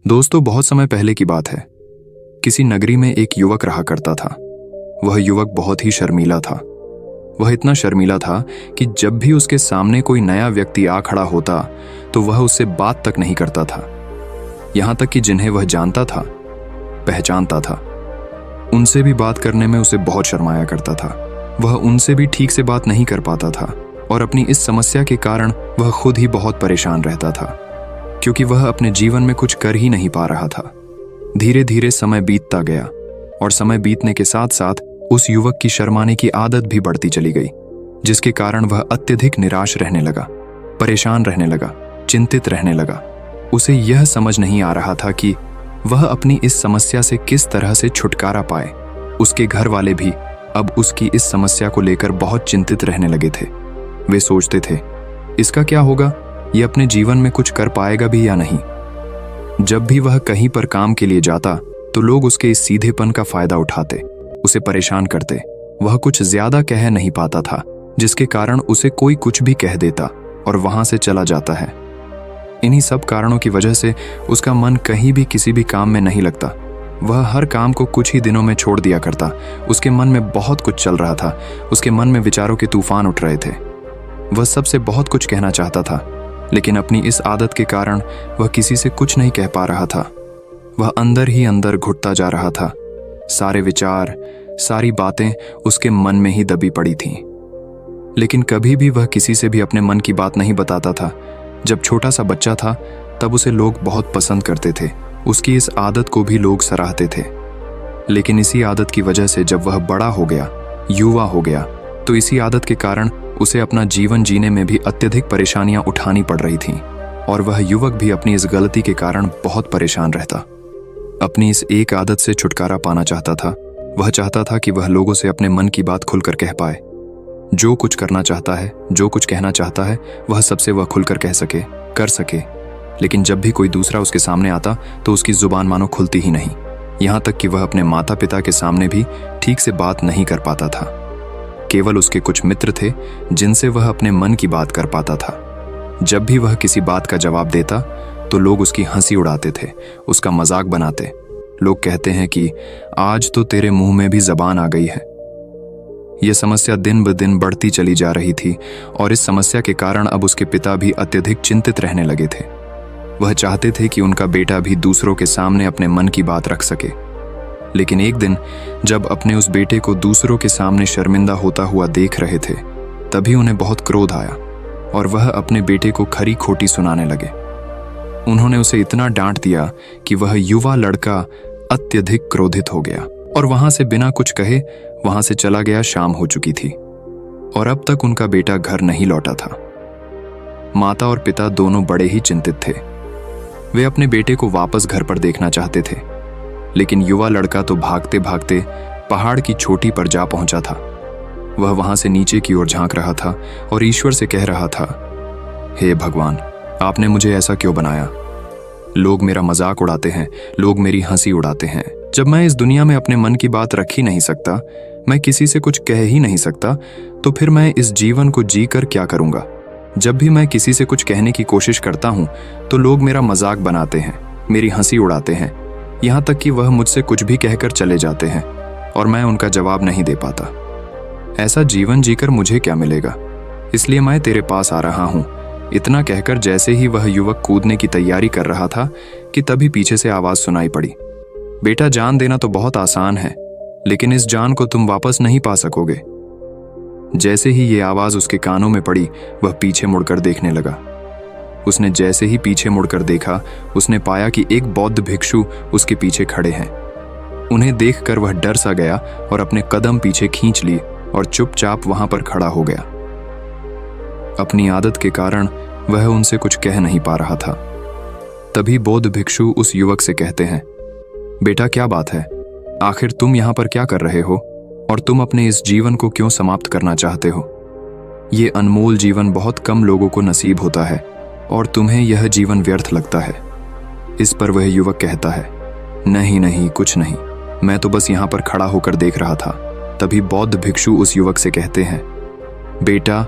दोस्तों, बहुत समय पहले की बात है। किसी नगरी में एक युवक रहा करता था। वह युवक बहुत ही शर्मीला था। वह इतना शर्मीला था कि जब भी उसके सामने कोई नया व्यक्ति आ खड़ा होता तो वह उससे बात तक नहीं करता था। यहां तक कि जिन्हें वह जानता था, पहचानता था, उनसे भी बात करने में उसे बहुत शर्माया करता था। वह उनसे भी ठीक से बात नहीं कर पाता था और अपनी इस समस्या के कारण वह खुद ही बहुत परेशान रहता था, क्योंकि वह अपने जीवन में कुछ कर ही नहीं पा रहा था। धीरे धीरे समय बीतता गया और समय बीतने के साथ साथ उस युवक की शर्माने की आदत भी बढ़ती चली गई, जिसके कारण वह अत्यधिक निराश रहने लगा, परेशान रहने लगा, चिंतित रहने लगा। उसे यह समझ नहीं आ रहा था कि वह अपनी इस समस्या से किस तरह से छुटकारा पाए। उसके घर वाले भी अब उसकी इस समस्या को लेकर बहुत चिंतित रहने लगे थे। वे सोचते थे, इसका क्या होगा, ये अपने जीवन में कुछ कर पाएगा भी या नहीं। जब भी वह कहीं पर काम के लिए जाता तो लोग उसके इस सीधेपन का फायदा उठाते, उसे परेशान करते। वह कुछ ज्यादा कह नहीं पाता था, जिसके कारण उसे कोई कुछ भी कह देता और वहां से चला जाता है। इन्हीं सब कारणों की वजह से उसका मन कहीं भी किसी भी काम में नहीं लगता। वह हर काम को कुछ ही दिनों में छोड़ दिया करता। उसके मन में बहुत कुछ चल रहा था। उसके मन में विचारों के तूफान उठ रहे थे। वह सबसे बहुत कुछ कहना चाहता था, लेकिन अपनी इस आदत के कारण वह किसी से कुछ नहीं कह पा रहा था। वह अंदर ही अंदर घुटता जा रहा था। सारे विचार, सारी बातें उसके मन में ही दबी पड़ी थीं। लेकिन कभी भी वह किसी से भी अपने मन की बात नहीं बताता था। जब छोटा सा बच्चा था तब उसे लोग बहुत पसंद करते थे। उसकी इस आदत को भी लोग सराहते थे। लेकिन इसी आदत की वजह से जब वह बड़ा हो गया, युवा हो गया, तो इसी आदत के कारण उसे अपना जीवन जीने में भी अत्यधिक परेशानियां उठानी पड़ रही थीं और वह युवक भी अपनी इस गलती के कारण बहुत परेशान रहता। अपनी इस एक आदत से छुटकारा पाना चाहता था। वह चाहता था कि वह लोगों से अपने मन की बात खुलकर कह पाए। जो कुछ करना चाहता है, जो कुछ कहना चाहता है, वह सबसे वह खुलकर कह सके, कर सके। लेकिन जब भी कोई दूसरा उसके सामने आता तो उसकी जुबान मानो खुलती ही नहीं। यहाँ तक कि वह अपने माता पिता के सामने भी ठीक से बात नहीं कर पाता था। केवल उसके कुछ मित्र थे जिनसे वह अपने मन की बात कर पाता था। जब भी वह किसी बात का जवाब देता तो लोग उसकी हंसी उड़ाते थे, उसका मजाक बनाते। लोग कहते हैं कि आज तो तेरे मुंह में भी जबान आ गई है। यह समस्या दिन ब दिन बढ़ती चली जा रही थी और इस समस्या के कारण अब उसके पिता भी अत्यधिक चिंतित रहने लगे थे। वह चाहते थे कि उनका बेटा भी दूसरों के सामने अपने मन की बात रख सके। लेकिन एक दिन जब अपने उस बेटे को दूसरों के सामने शर्मिंदा होता हुआ देख रहे थे, तभी उन्हें बहुत क्रोध आया और वह अपने बेटे को खरी खोटी सुनाने लगे। उन्होंने उसे इतना डांट दिया कि वह युवा लड़का अत्यधिक क्रोधित हो गया और वहां से बिना कुछ कहे वहां से चला गया। शाम हो चुकी थी और अब तक उनका बेटा घर नहीं लौटा था। माता और पिता दोनों बड़े ही चिंतित थे। वे अपने बेटे को वापस घर पर देखना चाहते थे, लेकिन युवा लड़का तो भागते भागते पहाड़ की चोटी पर जा पहुंचा था। वह वहां से नीचे की ओर झांक रहा था और ईश्वर से कह रहा था, हे भगवान, आपने मुझे ऐसा क्यों बनाया? लोग मेरा मजाक उड़ाते हैं, लोग मेरी हंसी उड़ाते हैं। जब मैं इस दुनिया में अपने मन की बात रख ही नहीं सकता, मैं किसी से कुछ कह ही नहीं सकता, तो फिर मैं इस जीवन को जी कर क्या करूंगा? जब भी मैं किसी से कुछ कहने की कोशिश करता हूं तो लोग मेरा मजाक बनाते हैं, मेरी हंसी उड़ाते हैं, यहाँ तक कि वह मुझसे कुछ भी कहकर चले जाते हैं और मैं उनका जवाब नहीं दे पाता। ऐसा जीवन जीकर मुझे क्या मिलेगा? इसलिए मैं तेरे पास आ रहा हूँ। इतना कहकर जैसे ही वह युवक कूदने की तैयारी कर रहा था कि तभी पीछे से आवाज सुनाई पड़ी, बेटा, जान देना तो बहुत आसान है, लेकिन इस जान को तुम वापस नहीं पा सकोगे। जैसे ही ये आवाज उसके कानों में पड़ी, वह पीछे मुड़कर देखने लगा। उसने जैसे ही पीछे मुड़कर देखा, उसने पाया कि एक बौद्ध भिक्षु उसके पीछे खड़े हैं। उन्हें देखकर वह डर सा गया और अपने कदम पीछे खींच लिए और चुपचाप वहां पर खड़ा हो गया। अपनी आदत के कारण वह उनसे कुछ कह नहीं पा रहा था। तभी बौद्ध भिक्षु उस युवक से कहते हैं, बेटा, क्या बात है? आखिर तुम यहाँ पर क्या कर रहे हो और तुम अपने इस जीवन को क्यों समाप्त करना चाहते हो? ये अनमोल जीवन बहुत कम लोगों को नसीब होता है और तुम्हें यह जीवन व्यर्थ लगता है। इस पर वह युवक कहता है, नहीं नहीं, कुछ नहीं, मैं तो बस यहाँ पर खड़ा होकर देख रहा था। तभी बौद्ध भिक्षु उस युवक से कहते हैं, बेटा,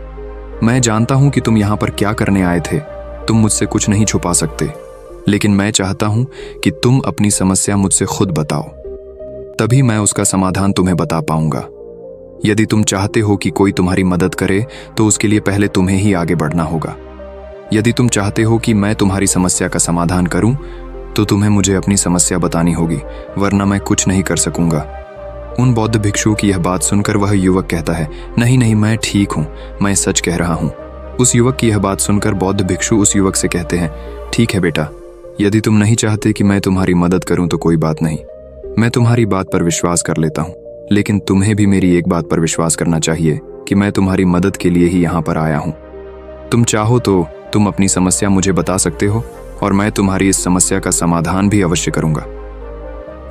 मैं जानता हूं कि तुम यहाँ पर क्या करने आए थे। तुम मुझसे कुछ नहीं छुपा सकते, लेकिन मैं चाहता हूं कि तुम अपनी समस्या मुझसे खुद बताओ, तभी मैं उसका समाधान तुम्हें बता पाऊंगा। यदि तुम चाहते हो कि कोई तुम्हारी मदद करे तो उसके लिए पहले तुम्हें ही आगे बढ़ना होगा। यदि तुम चाहते हो कि मैं तुम्हारी समस्या का समाधान करूं तो तुम्हें मुझे अपनी समस्या बतानी होगी, वरना मैं कुछ नहीं कर सकूंगा। उन बौद्ध भिक्षु की यह बात सुनकर वह युवक कहता है, नहीं नहीं, मैं ठीक हूं, मैं सच कह रहा हूं। उस युवक की यह बात सुनकर बौद्ध भिक्षु उस युवक से कहते हैं, ठीक है बेटा, यदि तुम नहीं चाहते कि मैं तुम्हारी मदद करूं तो कोई बात नहीं, मैं तुम्हारी बात पर विश्वास कर लेता हूं। लेकिन तुम्हें भी मेरी एक बात पर विश्वास करना चाहिए कि मैं तुम्हारी मदद के लिए ही यहाँ पर आया हूँ। तुम चाहो तो तुम अपनी समस्या मुझे बता सकते हो और मैं तुम्हारी इस समस्या का समाधान भी अवश्य करूंगा।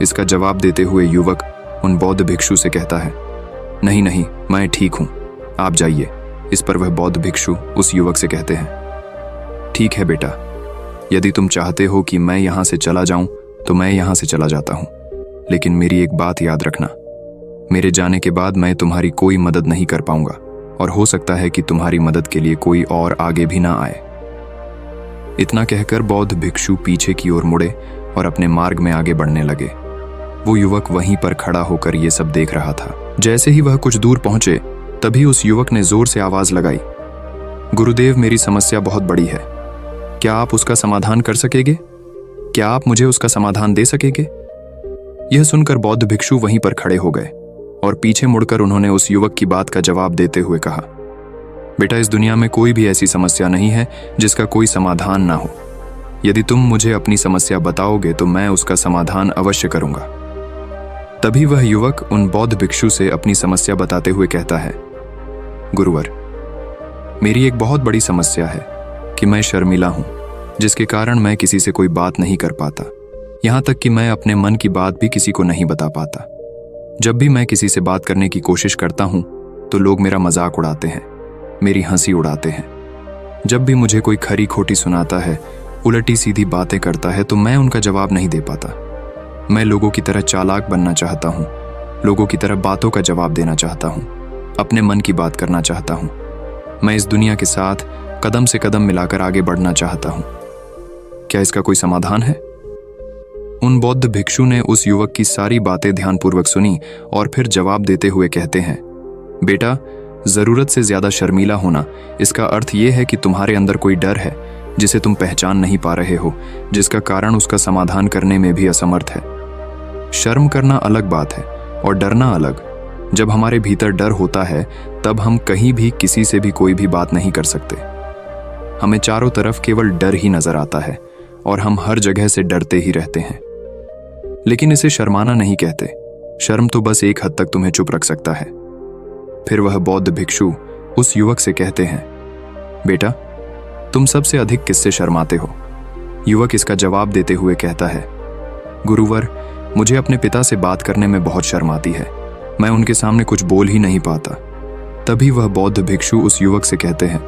इसका जवाब देते हुए युवक उन बौद्ध भिक्षु से कहता है, नहीं नहीं, मैं ठीक हूँ, आप जाइए। इस पर वह बौद्ध भिक्षु उस युवक से कहते हैं, ठीक है बेटा, यदि तुम चाहते हो कि मैं यहाँ से चला जाऊं तो मैं यहाँ से चला जाता हूँ, लेकिन मेरी एक बात याद रखना, मेरे जाने के बाद मैं तुम्हारी कोई मदद नहीं कर पाऊंगा और हो सकता है कि तुम्हारी मदद के लिए कोई और आगे भी ना आए। इतना कहकर बौद्ध भिक्षु पीछे की ओर मुड़े और अपने मार्ग में आगे बढ़ने लगे। वो युवक वहीं पर खड़ा होकर ये सब देख रहा था। जैसे ही वह कुछ दूर पहुंचे तभी उस युवक ने जोर से आवाज लगाई, गुरुदेव, मेरी समस्या बहुत बड़ी है, क्या आप उसका समाधान कर सकेंगे? क्या आप मुझे उसका समाधान दे सकेंगे? यह सुनकर बौद्ध भिक्षु वहीं पर खड़े हो गए और पीछे मुड़कर उन्होंने उस युवक की बात का जवाब देते हुए कहा, बेटा, इस दुनिया में कोई भी ऐसी समस्या नहीं है जिसका कोई समाधान ना हो। यदि तुम मुझे अपनी समस्या बताओगे तो मैं उसका समाधान अवश्य करूंगा। तभी वह युवक उन बौद्ध भिक्षु से अपनी समस्या बताते हुए कहता है, गुरुवर, मेरी एक बहुत बड़ी समस्या है कि मैं शर्मिला हूं, जिसके कारण मैं किसी से कोई बात नहीं कर पाता। यहां तक कि मैं अपने मन की बात भी किसी को नहीं बता पाता। जब भी मैं किसी से बात करने की कोशिश करता हूं तो लोग मेरा मजाक उड़ाते हैं, मेरी हंसी उड़ाते हैं। जब भी मुझे कोई खरी खोटी सुनाता है, उलटी सीधी बातें करता है, तो मैं उनका जवाब नहीं दे पाता। मैं लोगों की तरह चालाक बनना चाहता हूं, लोगों की तरह बातों का जवाब देना चाहता हूं, अपने मन की बात करना चाहता हूं। मैं इस दुनिया के साथ कदम से कदम मिलाकर आगे बढ़ना चाहता हूं। क्या इसका कोई समाधान है? उन बौद्ध भिक्षु ने उस युवक की सारी बातें ध्यानपूर्वक सुनी और फिर जवाब देते हुए कहते हैं, बेटा, जरूरत से ज्यादा शर्मीला होना, इसका अर्थ यह है कि तुम्हारे अंदर कोई डर है जिसे तुम पहचान नहीं पा रहे हो, जिसका कारण उसका समाधान करने में भी असमर्थ है। शर्म करना अलग बात है और डरना अलग। जब हमारे भीतर डर होता है तब हम कहीं भी किसी से भी कोई भी बात नहीं कर सकते। हमें चारों तरफ केवल डर ही नजर आता है और हम हर जगह से डरते ही रहते हैं। लेकिन इसे शर्माना नहीं कहते। शर्म तो बस एक हद तक तुम्हें चुप रख सकता है। फिर वह बौद्ध भिक्षु उस युवक से कहते हैं, बेटा, तुम सबसे अधिक किससे शर्माते हो? युवक इसका जवाब देते हुए कहता है, गुरुवर, मुझे अपने पिता से बात करने में बहुत शर्म आती है। मैं उनके सामने कुछ बोल ही नहीं पाता। तभी वह बौद्ध भिक्षु उस युवक से कहते हैं,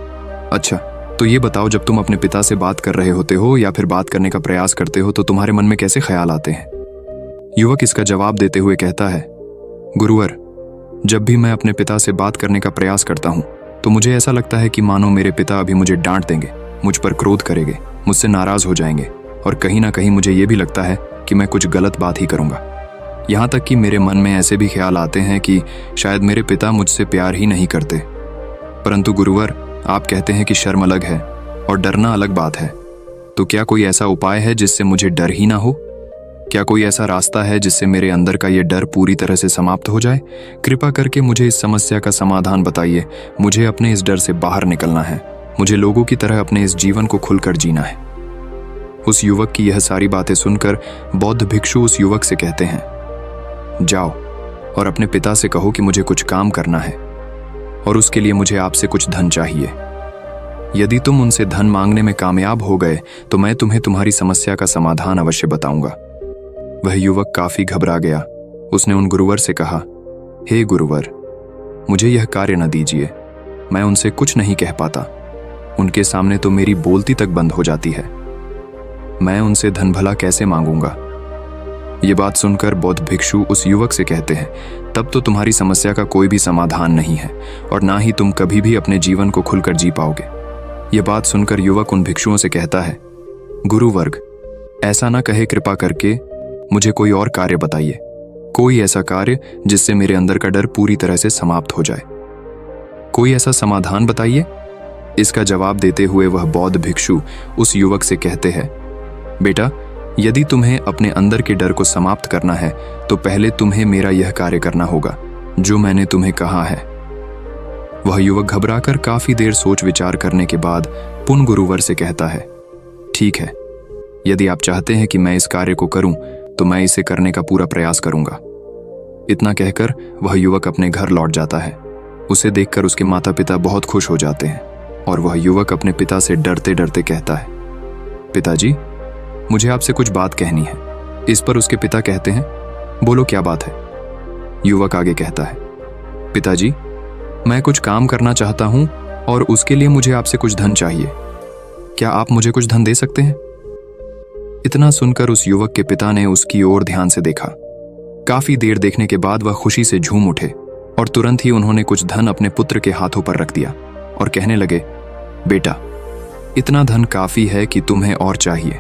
अच्छा, तो ये बताओ, जब तुम अपने पिता से बात कर रहे होते हो या फिर बात करने का प्रयास करते हो तो तुम्हारे मन में कैसे ख्याल आते हैं? युवक इसका जवाब देते हुए कहता है, गुरुवर, जब भी मैं अपने पिता से बात करने का प्रयास करता हूँ तो मुझे ऐसा लगता है कि मानो मेरे पिता अभी मुझे डांट देंगे, मुझ पर क्रोध करेंगे, मुझसे नाराज हो जाएंगे और कहीं ना कहीं मुझे ये भी लगता है कि मैं कुछ गलत बात ही करूँगा। यहाँ तक कि मेरे मन में ऐसे भी ख्याल आते हैं कि शायद मेरे पिता मुझसे प्यार ही नहीं करते। परंतु गुरुवर, आप कहते हैं कि शर्म अलग है और डरना अलग बात है, तो क्या कोई ऐसा उपाय है जिससे मुझे डर ही ना हो? क्या कोई ऐसा रास्ता है जिससे मेरे अंदर का ये डर पूरी तरह से समाप्त हो जाए? कृपा करके मुझे इस समस्या का समाधान बताइए। मुझे अपने इस डर से बाहर निकलना है। मुझे लोगों की तरह अपने इस जीवन को खुलकर जीना है। उस युवक की यह सारी बातें सुनकर बौद्ध भिक्षु उस युवक से कहते हैं, जाओ और अपने पिता से कहो कि मुझे कुछ काम करना है और उसके लिए मुझे आपसे कुछ धन चाहिए। यदि तुम उनसे धन मांगने में कामयाब हो गए तो मैं तुम्हें तुम्हारी समस्या का समाधान अवश्य बताऊंगा। वह युवक काफी घबरा गया। उसने उन गुरुवर से कहा, हे गुरुवर, मुझे यह कार्य न दीजिए। मैं उनसे कुछ नहीं कह पाता। उनके सामने तो मेरी बोलती तक बंद हो जाती है। मैं उनसे धन भला कैसे मांगूंगा? ये बात सुनकर बौद्ध भिक्षु उस युवक से कहते हैं, तब तो तुम्हारी समस्या का कोई भी समाधान नहीं है और ना ही तुम कभी भी अपने जीवन को खुलकर जी पाओगे। ये बात सुनकर युवक उन भिक्षुओं से कहता है, गुरुवर्ग, ऐसा ना कहे, कृपा करके मुझे कोई और कार्य बताइए, कोई ऐसा कार्य जिससे मेरे अंदर का डर पूरी तरह से समाप्त हो जाए। कोई ऐसा समाधान बताइए। इसका जवाब देते हुए वह बौद्ध भिक्षु उस युवक से कहते हैं, बेटा, यदि तुम्हें अपने अंदर के डर को समाप्त करना है तो पहले तुम्हें मेरा यह कार्य करना होगा जो मैंने तुम्हें कहा है। वह युवक घबराकर काफी देर सोच विचार करने के बाद पुन गुरुवर से कहता है, ठीक है, यदि आप चाहते हैं कि मैं इस कार्य को करूं तो मैं इसे करने का पूरा प्रयास करूंगा। इतना कहकर वह युवक अपने घर लौट जाता है। उसे देखकर उसके माता पिता बहुत खुश हो जाते हैं और वह युवक अपने पिता से डरते डरते कहता है, पिताजी, मुझे आपसे कुछ बात कहनी है। इस पर उसके पिता कहते हैं, बोलो क्या बात है। युवक आगे कहता है, पिताजी, मैं कुछ काम करना चाहता हूं और उसके लिए मुझे आपसे कुछ धन चाहिए। क्या आप मुझे कुछ धन दे सकते हैं? इतना सुनकर उस युवक के पिता ने उसकी ओर ध्यान से देखा। काफी देर देखने के बाद वह खुशी से झूम उठे और तुरंत ही उन्होंने कुछ धन अपने पुत्र के हाथों पर रख दिया और कहने लगे, बेटा, इतना धन काफी है कि तुम्हें और चाहिए।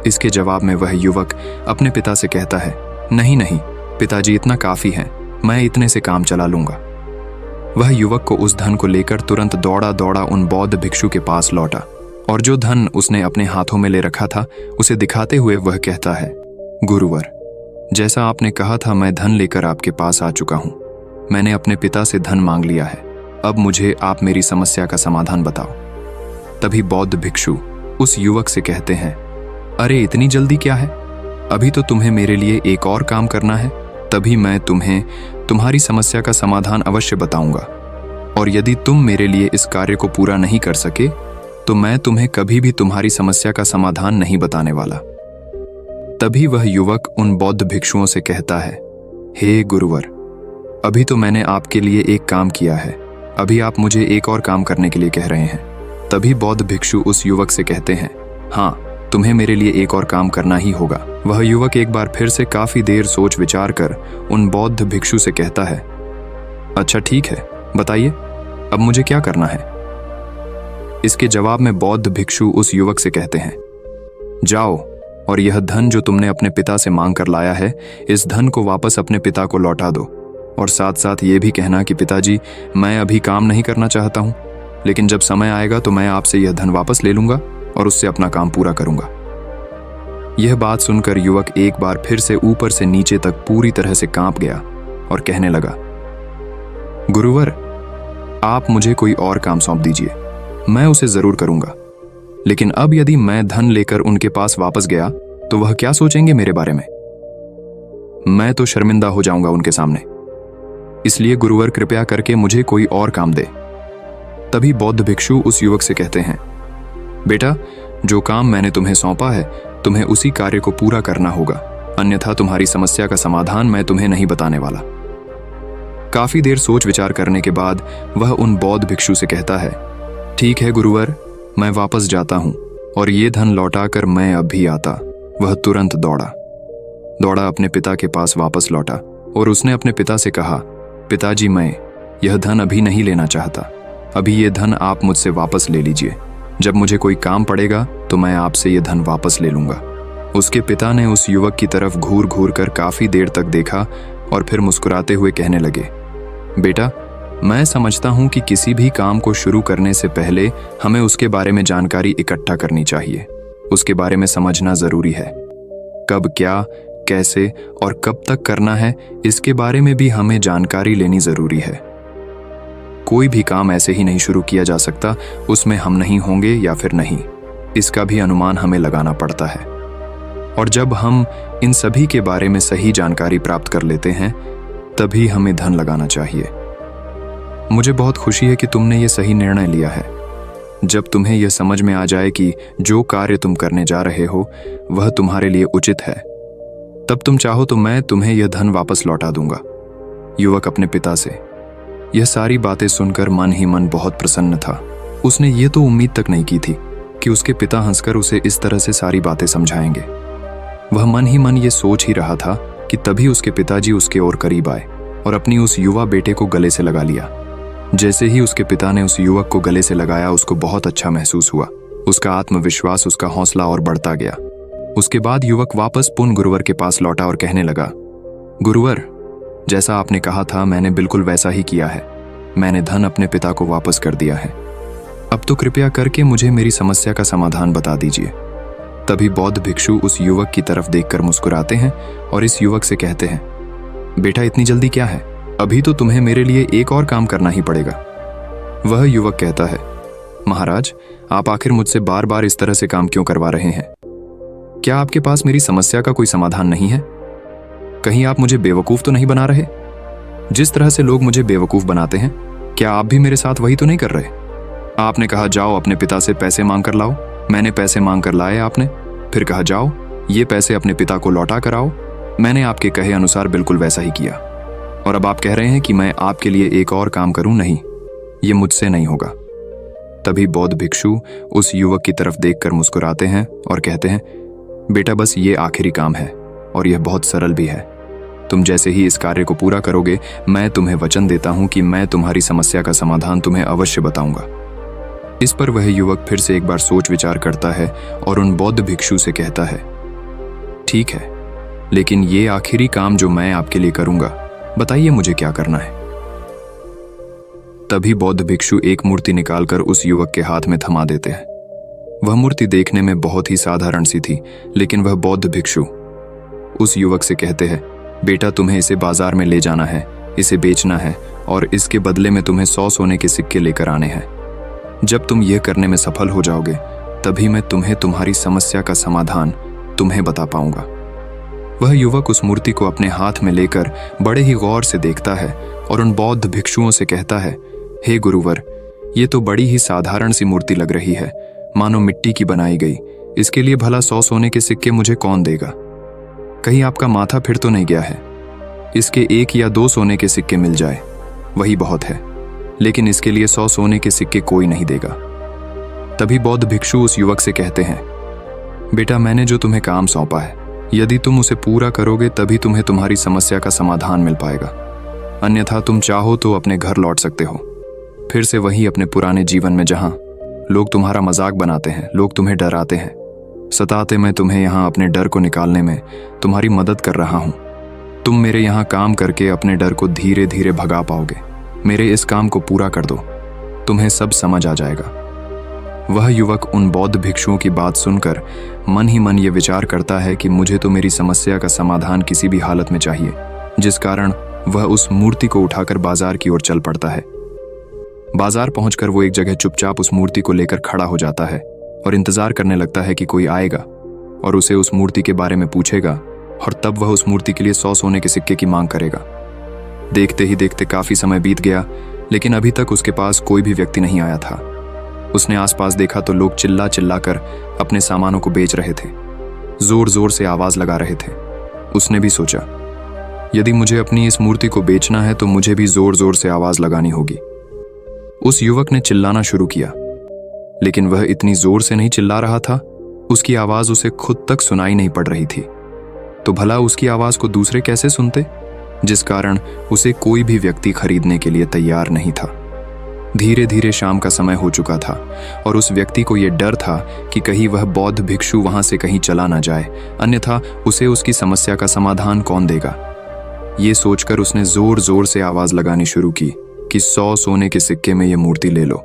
इसके जवाब में वह युवक अपने पिता से कहता है, नहीं नहीं पिताजी, इतना काफी है, मैं इतने से काम चला लूंगा। वह युवक को उस धन को लेकर तुरंत दौड़ा दौड़ा उन बौद्ध भिक्षु के पास लौटा और जो धन उसने अपने हाथों में ले रखा था उसे दिखाते हुए वह कहता है, गुरुवर, जैसा आपने कहा था मैं धन लेकर आपके पास आ चुका हूं। मैंने अपने पिता से धन मांग लिया है। अब मुझे आप मेरी समस्या का समाधान बताओ। तभी बौद्ध भिक्षु उस युवक से कहते हैं, अरे इतनी जल्दी क्या है, अभी तो तुम्हें मेरे लिए एक और काम करना है, तभी मैं तुम्हें तुम्हारी समस्या का समाधान अवश्य बताऊंगा। और यदि तुम मेरे लिए इस कार्य को पूरा नहीं कर सके तो मैं तुम्हें कभी भी तुम्हारी समस्या का समाधान नहीं बताने वाला। तभी वह युवक उन बौद्ध भिक्षुओं से कहता है, हे गुरुवर, अभी तो मैंने आपके लिए एक काम किया है, अभी आप मुझे एक और काम करने के लिए कह रहे हैं। तभी बौद्ध भिक्षु उस युवक से कहते हैं, हाँ, तुम्हें मेरे लिए एक और काम करना ही होगा। वह युवक एक बार फिर से काफी देर सोच विचार कर उन बौद्ध भिक्षु से कहता है, अच्छा ठीक है, बताइए अब मुझे क्या करना है। इसके जवाब में बौद्ध भिक्षु उस युवक से कहते हैं, जाओ और यह धन जो तुमने अपने पिता से मांग कर लाया है, इस धन को वापस अपने पिता को लौटा दो और साथ साथ ये भी कहना कि पिताजी, मैं अभी काम नहीं करना चाहता हूं, लेकिन जब समय आएगा तो मैं आपसे यह धन वापस ले लूंगा और उससे अपना काम पूरा करूंगा। यह बात सुनकर युवक एक बार फिर से ऊपर से नीचे तक पूरी तरह से कांप गया और कहने लगा, गुरुवर, आप मुझे कोई और काम सौंप दीजिए, मैं उसे जरूर करूंगा। लेकिन अब यदि मैं धन लेकर उनके पास वापस गया तो वह क्या सोचेंगे मेरे बारे में? मैं तो शर्मिंदा हो जाऊंगा उनके सामने। इसलिए गुरुवर, कृपया करके मुझे कोई और काम दे। तभी बौद्ध भिक्षु उस युवक से कहते हैं, बेटा, जो काम मैंने तुम्हें सौंपा है तुम्हें उसी कार्य को पूरा करना होगा, अन्यथा तुम्हारी समस्या का समाधान मैं तुम्हें नहीं बताने वाला। काफी देर सोच विचार करने के बाद वह उन बौद्ध भिक्षु से कहता है, ठीक है गुरुवर, मैं वापस जाता हूं और ये धन लौटाकर मैं अब भी आता। वह तुरंत दौड़ा अपने पिता के पास वापस लौटा और उसने अपने पिता से कहा, पिताजी, मैं यह धन अभी नहीं लेना चाहता, अभी ये धन आप मुझसे वापस ले लीजिए। जब मुझे कोई काम पड़ेगा तो मैं आपसे ये धन वापस ले लूंगा। उसके पिता ने उस युवक की तरफ घूर घूर कर काफी देर तक देखा और फिर मुस्कुराते हुए कहने लगे, बेटा, मैं समझता हूं कि किसी भी काम को शुरू करने से पहले हमें उसके बारे में जानकारी इकट्ठा करनी चाहिए। उसके बारे में समझना जरूरी है। कब, क्या, कैसे और कब तक करना है, इसके बारे में भी हमें जानकारी लेनी जरूरी है। कोई भी काम ऐसे ही नहीं शुरू किया जा सकता, उसमें हम नहीं होंगे या फिर नहीं, इसका भी अनुमान हमें लगाना पड़ता है। और जब हम इन सभी के बारे में सही जानकारी प्राप्त कर लेते हैं तभी हमें धन लगाना चाहिए। मुझे बहुत खुशी है कि तुमने ये सही निर्णय लिया है। जब तुम्हें यह समझ में आ जाए कि जो कार्य तुम करने जा रहे हो वह तुम्हारे लिए उचित है, तब तुम चाहो तो मैं तुम्हें यह धन वापस लौटा दूंगा। युवक अपने पिता से यह सारी बातें सुनकर मन ही मन बहुत प्रसन्न था। उसने ये तो उम्मीद तक नहीं की थी कि उसके पिता हंसकर उसे इस तरह से सारी बातें समझाएंगे। वह मन ही मन ये सोच ही रहा था कि तभी उसके पिताजी उसके और करीब आए और अपनी उस युवा बेटे को गले से लगा लिया। जैसे ही उसके पिता ने उस युवक को गले से लगाया, उसको बहुत अच्छा महसूस हुआ। उसका आत्मविश्वास, उसका हौसला और बढ़ता गया। उसके बाद युवक वापस पुन गुरुवर के पास लौटा और कहने लगा, गुरुवर, जैसा आपने कहा था मैंने बिल्कुल वैसा ही किया है। मैंने धन अपने पिता को वापस कर दिया है। अब तो कृपया करके मुझे मेरी समस्या का समाधान बता दीजिए। तभी बौद्ध भिक्षु उस युवक की तरफ देखकर मुस्कुराते हैं और इस युवक से कहते हैं, बेटा इतनी जल्दी क्या है, अभी तो तुम्हें मेरे लिए एक और काम करना ही पड़ेगा। वह युवक कहता है, महाराज, आप आखिर मुझसे बार बार इस तरह से काम क्यों करवा रहे हैं? क्या आपके पास मेरी समस्या का कोई समाधान नहीं है? कहीं आप मुझे बेवकूफ तो नहीं बना रहे? जिस तरह से लोग मुझे बेवकूफ बनाते हैं, क्या आप भी मेरे साथ वही तो नहीं कर रहे? आपने कहा जाओ अपने पिता से पैसे मांग कर लाओ, मैंने पैसे मांग कर लाए आपने, फिर कहा जाओ ये पैसे अपने पिता को लौटा कर आओ, मैंने आपके कहे अनुसार बिल्कुल वैसा ही किया। और अब आप कह रहे हैं कि मैं आपके लिए एक और काम करूं? नहीं, ये मुझसे नहीं होगा। तभी बौद्ध भिक्षु उस युवक की तरफ देखकर मुस्कुराते हैं और कहते हैं, बेटा बस ये आखिरी काम है और यह बहुत सरल भी है। तुम जैसे ही इस कार्य को पूरा करोगे, मैं तुम्हें वचन देता हूं कि मैं तुम्हारी समस्या का समाधान तुम्हें अवश्य बताऊंगा। इस पर वह युवक फिर से एक बार सोच विचार करता है और उन बौद्ध भिक्षु से कहता है, ठीक है, लेकिन ये आखिरी काम जो मैं आपके लिए करूंगा, बताइए मुझे क्या करना है। तभी बौद्ध भिक्षु एक मूर्ति निकालकर उस युवक के हाथ में थमा देते हैं। वह मूर्ति देखने में बहुत ही साधारण सी थी, लेकिन वह बौद्ध भिक्षु उस युवक से कहते हैं, बेटा तुम्हें इसे बाजार में ले जाना है, इसे बेचना है और इसके बदले में तुम्हें 100 सोने के सिक्के लेकर आने हैं। जब तुम यह करने में सफल हो जाओगे, तभी मैं तुम्हें तुम्हारी समस्या का समाधान तुम्हें बता पाऊंगा। वह युवक उस मूर्ति को अपने हाथ में लेकर बड़े ही गौर से देखता है और उन बौद्ध भिक्षुओं से कहता है, हे गुरुवर, ये तो बड़ी ही साधारण सी मूर्ति लग रही है, मानो मिट्टी की बनाई गई। इसके लिए भला 100 सोने के सिक्के मुझे कौन देगा? कहीं आपका माथा फिर तो नहीं गया है? इसके 1 या 2 सोने के सिक्के मिल जाए, वही बहुत है, लेकिन इसके लिए 100 सोने के सिक्के कोई नहीं देगा। तभी बौद्ध भिक्षु उस युवक से कहते हैं, बेटा मैंने जो तुम्हें काम सौंपा है, यदि तुम उसे पूरा करोगे तभी तुम्हें तुम्हारी समस्या का समाधान मिल पाएगा, अन्यथा तुम चाहो तो अपने घर लौट सकते हो, फिर से वही अपने पुराने जीवन में जहां लोग तुम्हारा मजाक बनाते हैं, लोग तुम्हें डराते हैं, सताते। मैं तुम्हें यहाँ अपने डर को निकालने में तुम्हारी मदद कर रहा हूँ। तुम मेरे यहाँ काम करके अपने डर को धीरे धीरे भगा पाओगे। मेरे इस काम को पूरा कर दो, तुम्हें सब समझ आ जाएगा। वह युवक उन बौद्ध भिक्षुओं की बात सुनकर मन ही मन ये विचार करता है कि मुझे तो मेरी समस्या का समाधान किसी भी हालत में चाहिए, जिस कारण वह उस मूर्ति को उठाकर बाजार की ओर चल पड़ता है। बाजार पहुंचकर वो एक जगह चुपचाप उस मूर्ति को लेकर खड़ा हो जाता है और इंतजार करने लगता है कि कोई आएगा और उसे उस मूर्ति के बारे में पूछेगा, और तब वह उस मूर्ति के लिए 100 सोने के सिक्के की मांग करेगा। देखते ही देखते काफी समय बीत गया, लेकिन अभी तक उसके पास कोई भी व्यक्ति नहीं आया था। उसने आसपास देखा तो लोग चिल्ला चिल्ला कर अपने सामानों को बेच रहे थे, जोर जोर से आवाज लगा रहे थे। उसने भी सोचा, यदि मुझे अपनी इस मूर्ति को बेचना है तो मुझे भी जोर जोर से आवाज लगानी होगी। उस युवक ने चिल्लाना शुरू किया, लेकिन वह इतनी जोर से नहीं चिल्ला रहा था, उसकी आवाज उसे खुद तक सुनाई नहीं पड़ रही थी। तो भला उसकी आवाज को दूसरे कैसे सुनते, जिस कारण उसे कोई भी व्यक्ति खरीदने के लिए तैयार नहीं था। धीरे धीरे शाम का समय हो चुका था और उस व्यक्ति को यह डर था कि कहीं वह बौद्ध भिक्षु वहां से कहीं चला ना जाए, अन्यथा उसे उसकी समस्या का समाधान कौन देगा। ये सोचकर उसने जोर जोर से आवाज लगानी शुरू की कि 100 सोने के सिक्के में यह मूर्ति ले लो।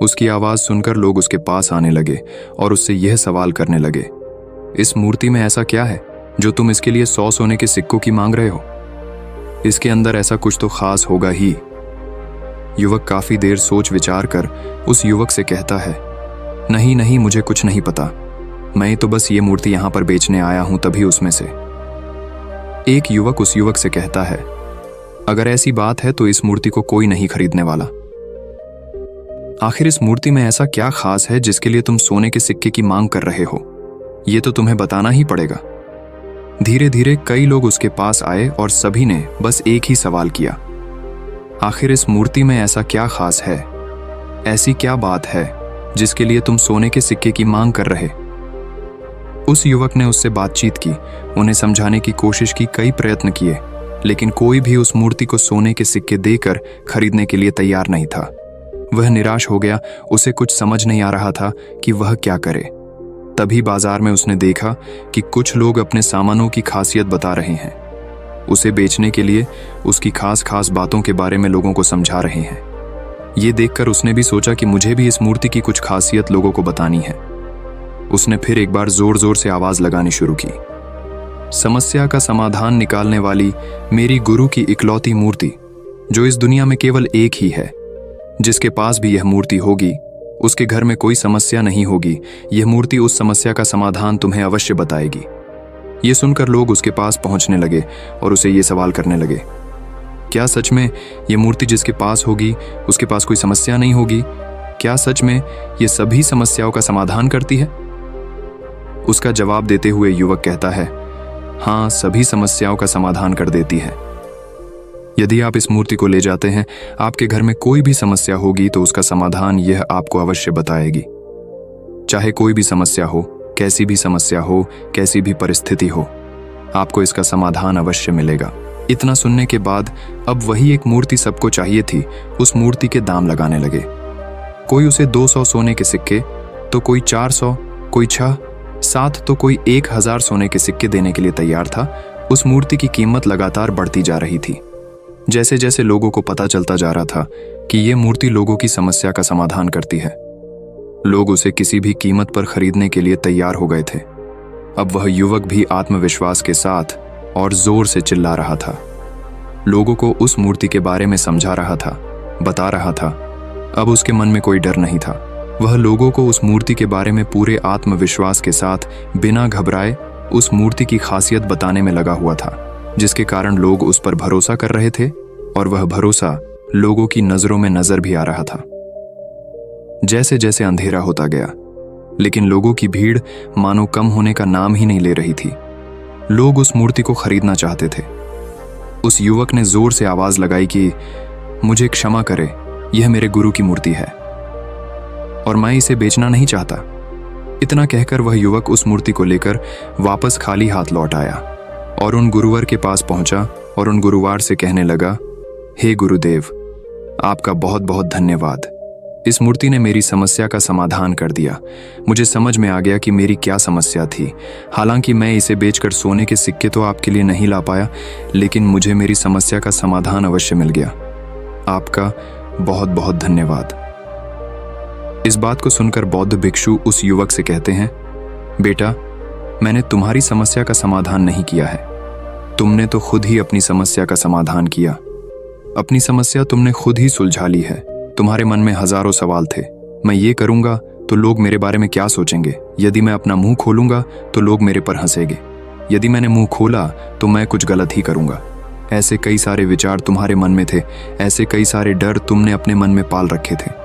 उसकी आवाज सुनकर लोग उसके पास आने लगे और उससे यह सवाल करने लगे, इस मूर्ति में ऐसा क्या है जो तुम इसके लिए 100 सोने के सिक्कों की मांग रहे हो? इसके अंदर ऐसा कुछ तो खास होगा ही। युवक काफी देर सोच विचार कर उस युवक से कहता है, नहीं नहीं, मुझे कुछ नहीं पता, मैं तो बस ये मूर्ति यहां पर बेचने आया हूं। तभी उसमें से एक युवक उस युवक से कहता है, अगर ऐसी बात है तो इस मूर्ति को कोई नहीं खरीदने वाला। आखिर इस मूर्ति में ऐसा क्या खास है जिसके लिए तुम सोने के सिक्के की मांग कर रहे हो? ये तो तुम्हें बताना ही पड़ेगा। धीरे धीरे कई लोग उसके पास आए और सभी ने बस एक ही सवाल किया, आखिर इस मूर्ति में ऐसा क्या खास है, ऐसी क्या बात है जिसके लिए तुम सोने के सिक्के की मांग कर रहे? उस युवक ने उससे बातचीत की, उन्हें समझाने की कोशिश की, कई प्रयत्न किए, लेकिन कोई भी उस मूर्ति को सोने के सिक्के देकर खरीदने के लिए तैयार नहीं था। वह निराश हो गया, उसे कुछ समझ नहीं आ रहा था कि वह क्या करे। तभी बाजार में उसने देखा कि कुछ लोग अपने सामानों की खासियत बता रहे हैं, उसे बेचने के लिए उसकी खास खास बातों के बारे में लोगों को समझा रहे हैं। ये देखकर उसने भी सोचा कि मुझे भी इस मूर्ति की कुछ खासियत लोगों को बतानी है। उसने फिर एक बार जोर जोर से आवाज लगानी शुरू की, समस्या का समाधान निकालने वाली मेरी गुरु की इकलौती मूर्ति, जो इस दुनिया में केवल एक ही है। जिसके पास भी यह मूर्ति होगी उसके घर में कोई समस्या नहीं होगी। यह मूर्ति उस समस्या का समाधान तुम्हें अवश्य बताएगी। ये सुनकर लोग उसके पास पहुंचने लगे और उसे ये सवाल करने लगे, क्या सच में ये मूर्ति जिसके पास होगी उसके पास कोई समस्या नहीं होगी? क्या सच में ये सभी समस्याओं का समाधान करती है? उसका जवाब देते हुए युवक कहता है, हाँ, सभी समस्याओं का समाधान कर देती है। यदि आप इस मूर्ति को ले जाते हैं, आपके घर में कोई भी समस्या होगी तो उसका समाधान यह आपको अवश्य बताएगी। चाहे कोई भी समस्या हो, कैसी भी समस्या हो, कैसी भी परिस्थिति हो, आपको इसका समाधान अवश्य मिलेगा। इतना सुनने के बाद अब वही एक मूर्ति सबको चाहिए थी, उस मूर्ति के दाम लगाने लगे। कोई उसे 200 सोने के सिक्के, तो कोई 400, कोई 6, 7, तो कोई 1000 सोने के सिक्के देने के लिए तैयार था। उस मूर्ति की कीमत लगातार बढ़ती जा रही थी। जैसे जैसे लोगों को पता चलता जा रहा था कि ये मूर्ति लोगों की समस्या का समाधान करती है, लोग उसे किसी भी कीमत पर खरीदने के लिए तैयार हो गए थे। अब वह युवक भी आत्मविश्वास के साथ और जोर से चिल्ला रहा था, लोगों को उस मूर्ति के बारे में समझा रहा था, बता रहा था। अब उसके मन में कोई डर नहीं था। वह लोगों को उस मूर्ति के बारे में पूरे आत्मविश्वास के साथ बिना घबराए उस मूर्ति की खासियत बताने में लगा हुआ था, जिसके कारण लोग उस पर भरोसा कर रहे थे और वह भरोसा लोगों की नजरों में नजर भी आ रहा था। जैसे जैसे अंधेरा होता गया, लेकिन लोगों की भीड़ मानो कम होने का नाम ही नहीं ले रही थी। लोग उस मूर्ति को खरीदना चाहते थे। उस युवक ने जोर से आवाज लगाई कि मुझे क्षमा करे, यह मेरे गुरु की मूर्ति है और मैं इसे बेचना नहीं चाहता। इतना कहकर वह युवक उस मूर्ति को लेकर वापस खाली हाथ लौट आया और उन गुरुवर के पास पहुंचा और उन गुरुवार से कहने लगा, हे गुरुदेव, आपका बहुत बहुत धन्यवाद। इस मूर्ति ने मेरी समस्या का समाधान कर दिया। मुझे समझ में आ गया कि मेरी क्या समस्या थी। हालांकि मैं इसे बेचकर सोने के सिक्के तो आपके लिए नहीं ला पाया, लेकिन मुझे मेरी समस्या का समाधान अवश्य मिल गया। आपका बहुत बहुत धन्यवाद। इस बात को सुनकर बौद्ध भिक्षु उस युवक से कहते हैं, बेटा, मैंने तुम्हारी समस्या का समाधान नहीं किया है, तुमने तो खुद ही अपनी समस्या का समाधान किया। अपनी समस्या तुमने खुद ही सुलझा ली है। तुम्हारे मन में हजारों सवाल थे, मैं ये करूंगा तो लोग मेरे बारे में क्या सोचेंगे, यदि मैं अपना मुंह खोलूंगा तो लोग मेरे पर हंसेंगे, यदि मैंने मुंह खोला तो मैं कुछ गलत ही करूंगा। ऐसे कई सारे विचार तुम्हारे मन में थे, ऐसे कई सारे डर तुमने अपने मन में पाल रखे थे।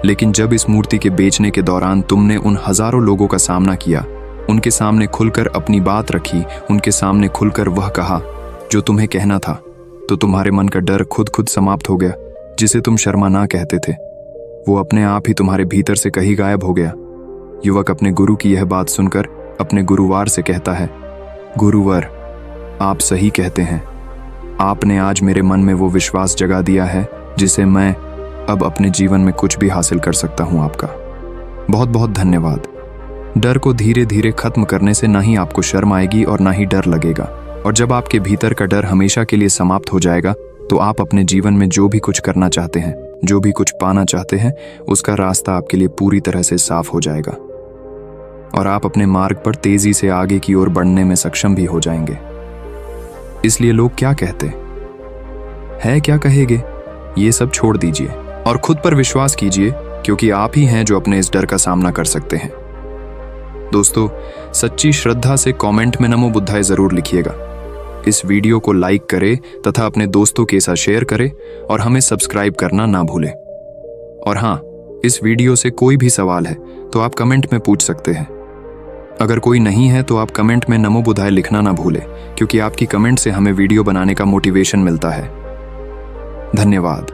लेकिन जब इस मूर्ति के बेचने के दौरान तुमने उन हजारों लोगों का सामना किया, उनके सामने खुलकर अपनी बात रखी, उनके सामने खुलकर वह कहा जो तुम्हें कहना था, तो तुम्हारे मन का डर खुद खुद समाप्त हो गया। जिसे तुम शर्मा ना कहते थे, वो अपने आप ही तुम्हारे भीतर से कहीं गायब हो गया। युवक अपने गुरु की यह बात सुनकर अपने गुरुवार से कहता है, गुरुवर, आप सही कहते हैं। आपने आज मेरे मन में वो विश्वास जगा दिया है जिसे मैं अब अपने जीवन में कुछ भी हासिल कर सकता हूं। आपका बहुत बहुत धन्यवाद। डर को धीरे धीरे खत्म करने से ना ही आपको शर्म आएगी और ना ही डर लगेगा, और जब आपके भीतर का डर हमेशा के लिए समाप्त हो जाएगा तो आप अपने जीवन में जो भी कुछ करना चाहते हैं, जो भी कुछ पाना चाहते हैं, उसका रास्ता आपके लिए पूरी तरह से साफ हो जाएगा और आप अपने मार्ग पर तेजी से आगे की ओर बढ़ने में सक्षम भी हो जाएंगे। इसलिए लोग क्या कहते हैं, क्या कहेंगे, ये सब छोड़ दीजिए और खुद पर विश्वास कीजिए, क्योंकि आप ही हैं जो अपने इस डर का सामना कर सकते हैं। दोस्तों, सच्ची श्रद्धा से कमेंट में नमो बुद्धाय जरूर लिखिएगा। इस वीडियो को लाइक करें तथा अपने दोस्तों के साथ शेयर करें और हमें सब्सक्राइब करना ना भूलें। और हाँ, इस वीडियो से कोई भी सवाल है तो आप कमेंट में पूछ सकते हैं। अगर कोई नहीं है तो आप कमेंट में नमो बुद्धाय लिखना ना भूलें, क्योंकि आपकी कमेंट से हमें वीडियो बनाने का मोटिवेशन मिलता है। धन्यवाद।